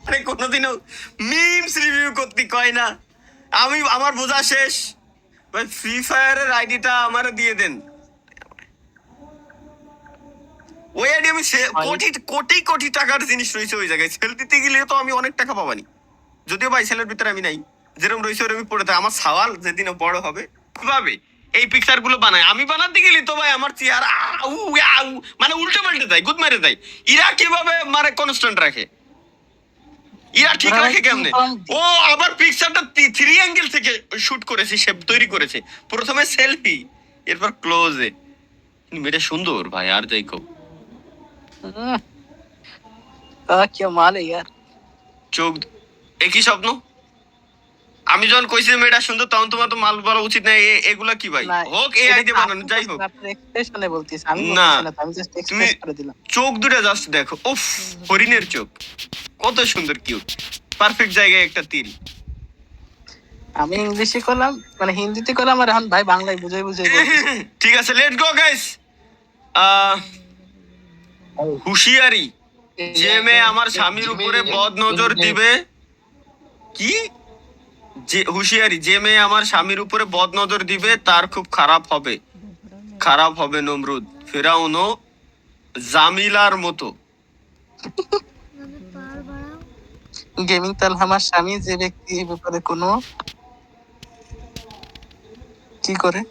আরে কোনোদিনও memes review করতে কয় না। আমি আমার বোঝা শেষ ভাই, ফ্রি ফায়ারের আইডিটা আমারে দিয়ে দেন। ওই আইডি আমি কোটি কোটি কোটি টাকার জিনিস রয়েছে ওই জায়গায়, সেল দিতে গেলে তো আমি অনেক টাকা পাবানি। যদিও ভাই সেলের ভিতরে আমি নাই, যেরকম রয়েছে ওরকম পড়ে থাকে। আমার সওয়াল যেদিন বড় হবে কিভাবে এই পিকচার গুলো বানায়, আমি বানাতে গেলি তো ভাই আমার চেয়ার মানে উল্টে পাল্টে দেয়, গুদ মেরে দেয়। ইরা কিভাবে মানে কনস্ট্যান্ট রাখে, ইরা ঠিক রাখে কেমনে? ও আবার পিকচারটা 3 অ্যাঙ্গেল থেকে শুট করেছে, শেপ তৈরি করেছে। প্রথমে সেলফি, এরপর ক্লোজে। এটা সুন্দর ভাই, আর যাই কো क्या माल है यार। চোখ একই স্বপ্ন। আমি যখন কইছি মেয়েটা সুন্দর, তখন তোমার তো মাল বলা উচিত না। এগুলা কি ভাই? হোক এই আইডিয়া বানানো, যাই হোক। আপনার এক্সপ্রেশনে বলতিস, আমি না, বলতেছি না, আমি জাস্ট এক্সপ্রেস করে দিলাম। চোখ দুটো জাস্ট দেখো, উফ, হরিণের চোখ, কত সুন্দর, কিউট, পারফেক্ট জায়গায় একটা তিল। আমি ইংলিশে করলাম, মানে হিন্দিতে করলাম, আর এখন ভাই বাংলায় বুঝাই বুঝাই বলতেছি। ঠিক আছে, লেটস গো গাইস। হুঁশিয়ারি, যে মেয়ে আমার স্বামীর উপরে বদ নজর দিবে। কি? যে হুঁশিয়ারি, যে মেয়ে আমার স্বামীর উপরে বদ নজর দিবে তার খুব খারাপ হবে। খারাপ হবে নমরুদ, ফেরাউন ও জামিলার মতো। গেমিং তাল আমার স্বামী, যে ব্যক্তি এই ব্যাপারে কোনো কি করে।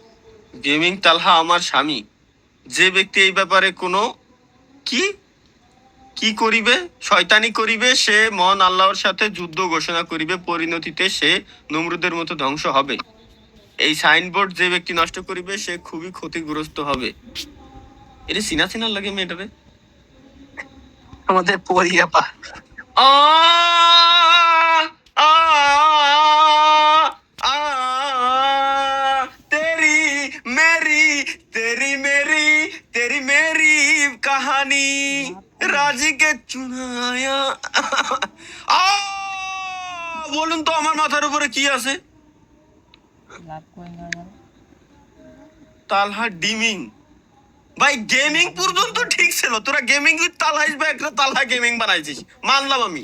গেমিং তালহা আমার স্বামী, যে ব্যক্তি এই ব্যাপারে কোনো কি কি করিবে, শয়তানি করিবে, সে মন আল্লাহর সাথে যুদ্ধ ঘোষণা করিবে, পরিণতিতে সে নমরুদের মতো ধ্বংস হবে। এই সাইনবোর্ড যে ব্যক্তি নষ্ট করিবে সে খুবই ক্ষতিগ্রস্ত হবে। এটা সিনা সিনা লাগে মেয়েটারে। আমাদের পরিয়াপা আ আ আ তেরি মেরি তেরি মেরি তেরি মেরি কাহানি রাজি কে চুনায়া। আ বলুন তো আমার মাথার উপরে কি আছে? তালহা ডিমিং। ভাই গেমিং পর্যন্ত ঠিক ছিল, তোরা gaming with Talha is back, Talha gaming বানাইছিস, মানলাম আমি।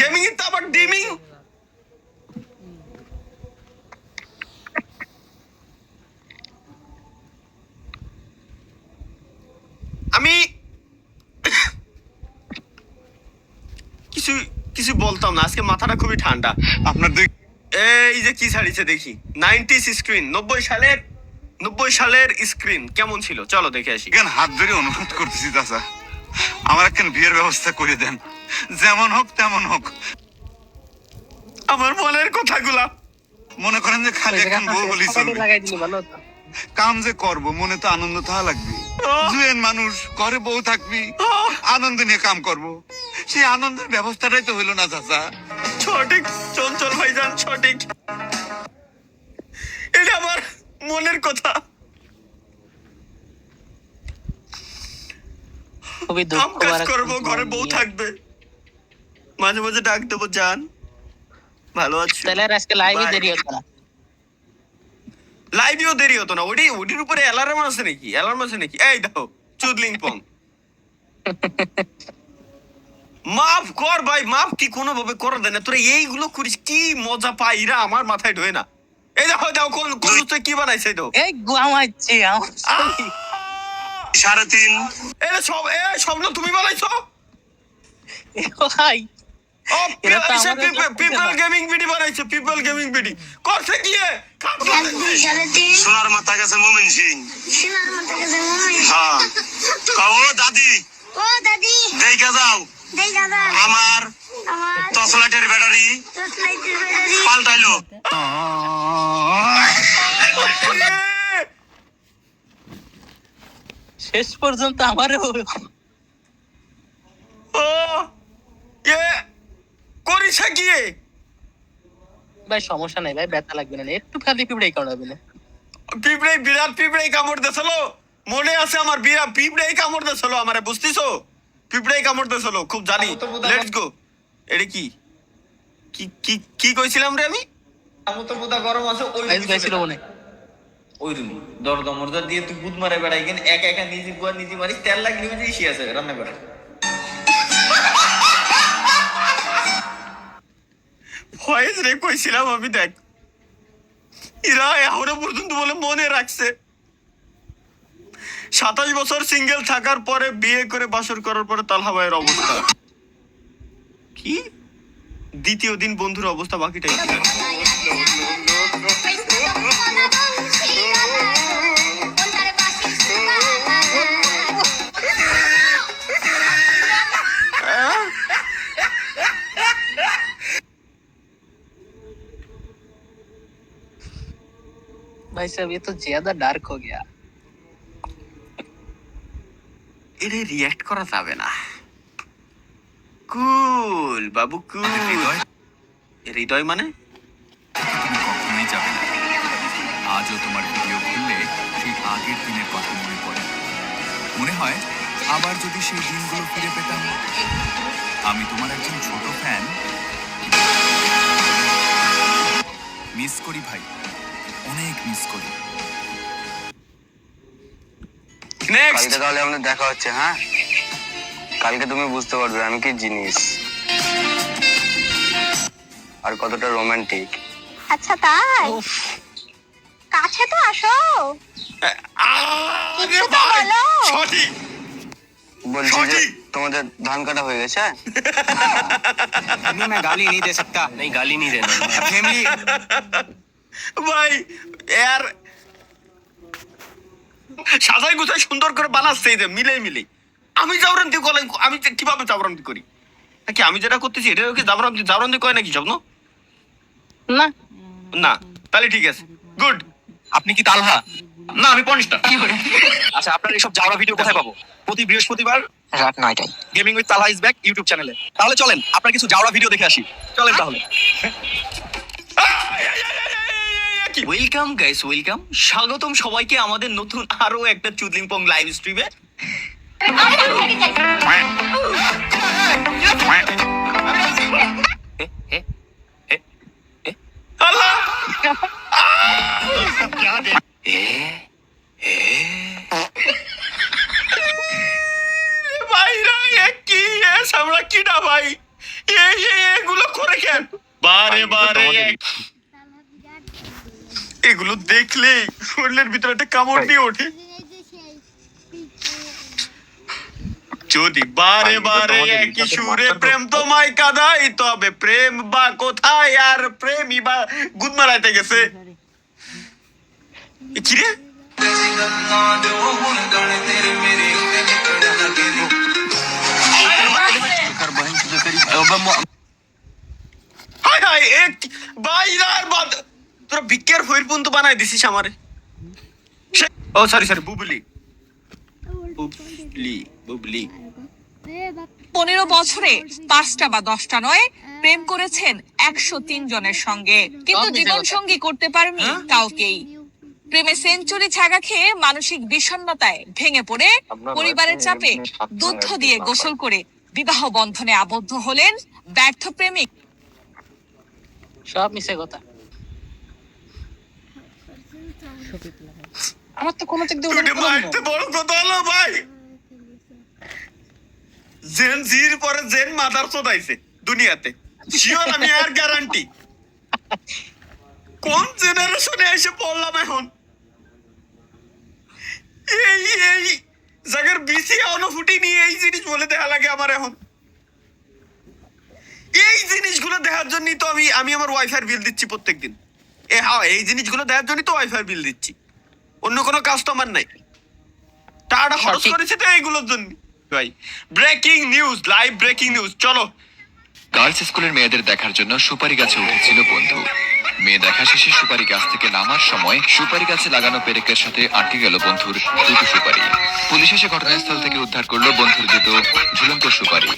গেমিং ইথ আবার ডিমিং। আমি কিছু কিছু বলতাম না, আজকে মাথাটা খুবই ঠান্ডা। আপনার দুই এই যে কি ছাড়িছে দেখি, 90s স্ক্রিন, 90 সালের স্ক্রিন কেমন ছিল, চলো দেখে আসি। কেন হাত ধরে অনুরোধ করতেছি চাচা, আমার একখান বিয়ের ব্যবস্থা করে দেন, যেমন হোক তেমন হোক। আমার মনের কথাগুলা মনে করেন যে খালি একখান বউ হলেই চলবে, লাগাই দিলে ভালো হতো। কাম যে করবো মনে তো আনন্দ থাকা লাগবে। জুয়েন মানুষ, ঘরে বউ থাকবি, আনন্দ নিয়ে কাম করব, সেই আনন্দের ব্যবস্থাটাই তো হইলো না চাচা। সঠিক চঞ্চল ভাইজান, সঠিক। এটা আমার মনের কথা। খুবই কাম কাজ দুঃখ করবো, ঘরে বউ থাকবে, মাঝে মাঝে ডাক দেবো, জান ভালো আছো। তাহলে আর আজকে লাইভে Bye. দেরি হতো না। লাইভেও দেরি হতো না। ওটির উপরে অ্যালার্ম আছে নাকি? অ্যালার্ম আছে নাকি? এই দেখো চুদলিং পং। মাফ কর ভাই, মাফ কি কোনোভাবে করে দেয় না? তোরা এইগুলো করিস, কি মজা পাই এরা, আমার মাথায় ঢোয় না। এই দেখো দেখো কোন কোন লুচে কি বানাইছে তো। এই গুয়ামাইছে আমার ছবি। 3.5 এটা সব স্বপ্ন তুমি বানাইছো? এ ভাই ও এরা তো আমাদের পিপল গেমিং ভিডিও বানাইছে, পিপল গেমিং ভিডিও করছে কি সোনার মাথা গেছে মোমিন সিং। হ্যাঁ ও দাদি, ও দাদি দেখা যাও দেখা দাও আমার আমার টর্চলাইটের ব্যাটারি টর্চলাইটের ব্যাটারি পাল্টাইলো। শেষ পর্যন্ত আমারও ও এ করিস কি? ভাই সমস্যা নাই ভাই, ব্যথা লাগবে না, একটু খালি পিঁপড়ে কামড়াবে না। পিঁপড়ে, বিরাট পিঁপড়ে কামড় দিয়েছিল, মনে আছে আমার। বিরাট পিঁপড়ে কামড় দিয়েছিল আমারে, বুঝতেছো? পিঁপড়ে কামড় দিয়েছিল, খুব জানি। Let's go. এটা কি কি কি কি কইছিলাম রে আমি? আমি তো বোধা গরম আছে ওই আইস গাইছিল মনে। ওই রুমি দরদা মরদা দিয়ে তুই বুধ মারে বেড়াই কেন, একা একা নিজে গুয়া নিজে মারিস, তেল লাগলি যে ইসি আছে রান্না করে। ফয়েজ রে কইছিলাম আমি, দেখ এরা এখনো পর্যন্ত বলে মনে রাখছে 27 বছর সিঙ্গেল থাকার পরে বিয়ে করে বাসর করার পরে তালহা ভাইয়ের অবস্থা কি, দ্বিতীয় দিন বন্ধুর অবস্থা বাকিটাই কি জানে। भाई साहब ये तो ज्यादा डार्क हो गया। এটা রিয়াক্ট করা যাবে না। কুল বাবু কুল। হৃদয় মানে তুমি কখনোই যাবে না। আজও তোমার ভিডিও খুললে সেই আগের দিনের কথা মনে পড়ে। মনে হয় আবার যদি সেই দিনগুলো ফিরে পেতাম। আমি তোমার একজন ছোট ফ্যান, মিস করি ভাই, অনেক মিস করি। নেক্সট কালকে তাহলে আমাদের দেখা হচ্ছে। হ্যাঁ, কালকে তুমি বুঝতে পারবে আমি কি জিনিস আর কতটা রোমান্টিক। আচ্ছা তাই, কাছে তো আসো। আরে কিছু তো ভাই বলো। সঠিক বলছি যে সঠিক। তোমাদের ধান কাটা হয়ে গেছে। मैं गाली नहीं दे सकता। नहीं, गाली नहीं देना। फैमिली ভাই এর সাজাই গুছাই সুন্দর করে বানাচ্ছে এই যে মিলে মিলে। আমি জাবরান্তি কলাই, আমি কিভাবে জাবরান্তি করি নাকি আমি যেটা করতেছি এটা কি জাবরান্তি জাবরান্তি কয় নাকি স্বপ্ন? না না তাহলে ঠিক আছে, গুড। আপনি কি তালহা? না আমি পনিশটা। আচ্ছা, আপনার এইসব যাওয়া ভিডিও কোথায় পাবো? প্রতি বৃহস্পতিবার রাত 9টায় gaming with Talha is back YouTube চ্যানেলে। তাহলে চলেন আপনার কিছু যাওয়া ভিডিও দেখে আসি। চলেন তাহলে। ওয়েলকাম গাইস, ওয়েলকাম, স্বাগতম সবাইকে আমাদের নতুন আরো একটা চুদলিংপং লাইভ স্ট্রিমে। আল্লাহ ভাইরা এ কি আমরা কি না ভাই এগুলো করে কেন বারে বারে এগুলো দেখলে শরীরের ভিতরে একটা কামড় দিয়ে ওঠে। যদি বারে বারে একই সুরে প্রেম তোমায় কাঁদাই তবে প্রেম বা কোথায়, আর প্রেমই বা গুদ মারাইতে গেছে। এ কি রে হাই হাই এক বাইরার বাদ তোরা বিকের ফইরপুন তো বানাই দিছিস আমারে। ও সরি সরি বুবলি বুবলি বুবলি 15 বছরে 5টা বা 10টা নয়, প্রেম করেছেন 103 জনের সঙ্গে, কিন্তু জীবন সঙ্গী করতে পারেনি কাউকেই। প্রেমে সেঞ্চুরি ছাগা খেয়ে মানসিক বিষণ্ণতায় ভেঙে পড়ে পরিবারের চাপে দুধ দিয়ে গোসল করে বিবাহ বন্ধনে আবদ্ধ হলেন ব্যর্থ প্রেমিক। সব মিশে কথা। আমার তো কোনো দিক দিয়ে তোকে মারতে বড় কথা হলো ভাই, জেন জির পরে জেন মাদার চোদাইছে দুনিয়াতে, শিওর আমি আর গ্যারান্টি। কোন জেনারেশনে এসে পড়লাম এখন? এই এই জায়গার বিসি অনুভূতি নিয়ে এই জিনিস বলে দেখা লাগে আমার এখন। এই জিনিসগুলো দেখার জন্যই তো আমি আমার ওয়াইফাই বিল দিচ্ছি প্রত্যেকদিন। হ্যাঁ, এই জিনিসগুলো দেখার জন্যই তো ওয়াইফাই বিল দিচ্ছি, অন্য কোনো কাস্টমার নাই। টাকাটা খরচ করেছে তো এইগুলোর জন্য ভাই। Breaking news, live breaking news, চলো। গার্লস স্কুলের মেয়েদের দেখার জন্য সুপারি গাছে উঠেছিল বন্ধু। মেয়ে দেখা শেষে সুপারি গাছ থেকে নামার সময় সুপারি গাছে লাগানো পেরেকের সাথে আটকে গেল বন্ধুর দুটো সুপারি। পুলিশ এসে ঘটনাস্থল থেকে উদ্ধার করলো বন্ধুর দুটো ঝুলন্ত সুপারি।